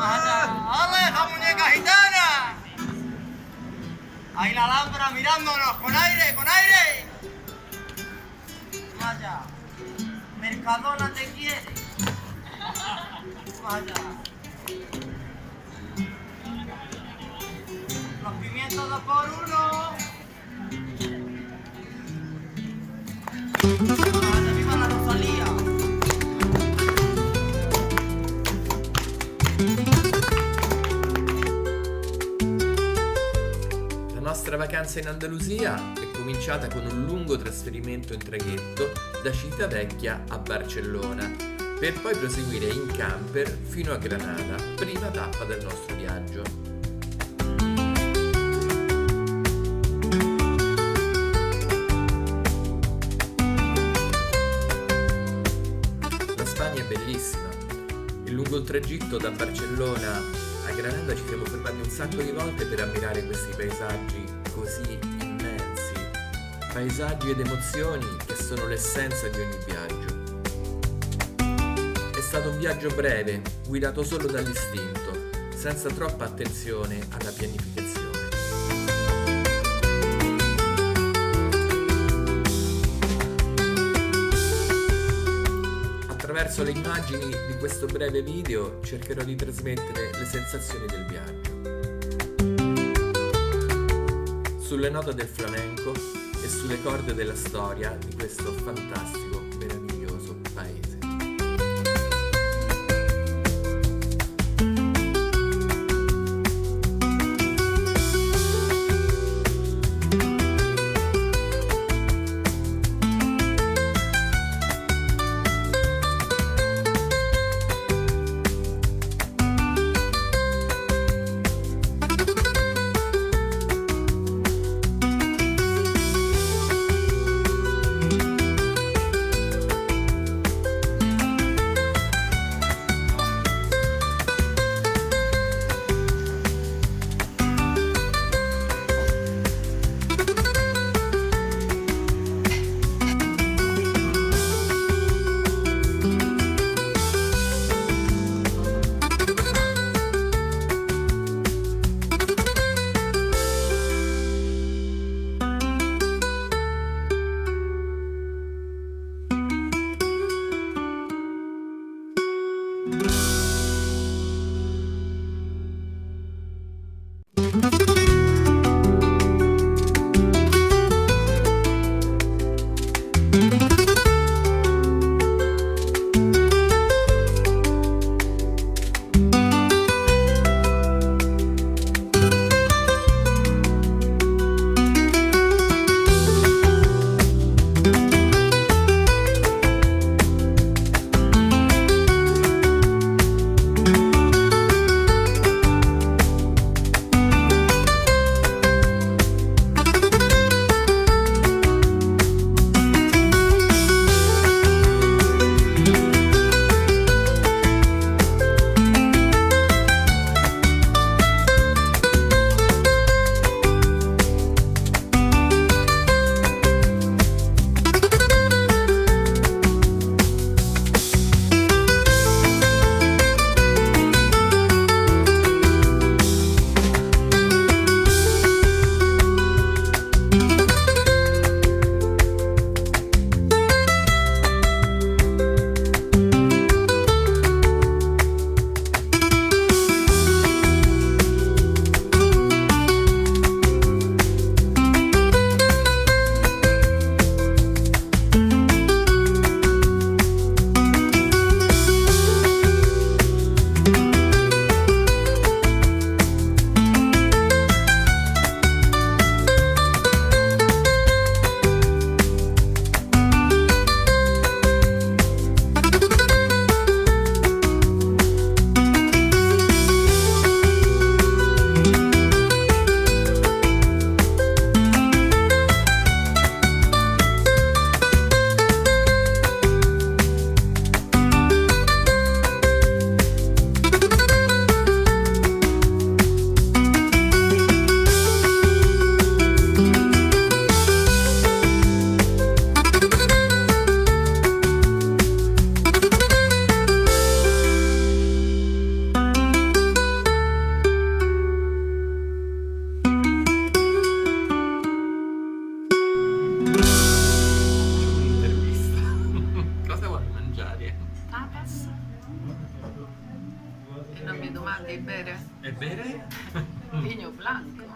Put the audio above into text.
¡Ale, la muñeca gitana! Ahí la lámpara mirándonos, con aire, con aire. Vaya, Mercadona te quiere. Vaya. Los pimientos 2 por 1. Vaya, viva la Rosalía. La nostra vacanza in Andalusia è cominciata con un lungo trasferimento in traghetto da Civitavecchia a Barcellona, per poi proseguire in camper fino a Granada, prima tappa del nostro viaggio. La Spagna è bellissima e lungo il tragitto da Barcellona a Granada ci siamo fermati un sacco di volte per ammirare questi paesaggi così immensi, paesaggi ed emozioni che sono l'essenza di ogni viaggio. È stato un viaggio breve, guidato solo dall'istinto, senza troppa attenzione alla pianificazione. Attraverso le immagini di questo breve video cercherò di trasmettere le sensazioni del viaggio. Sulle note del flamenco e sulle corde della storia di questo fantastico, meraviglioso paese. tapas. E non mi domandi bere? E bere? Vino blanco.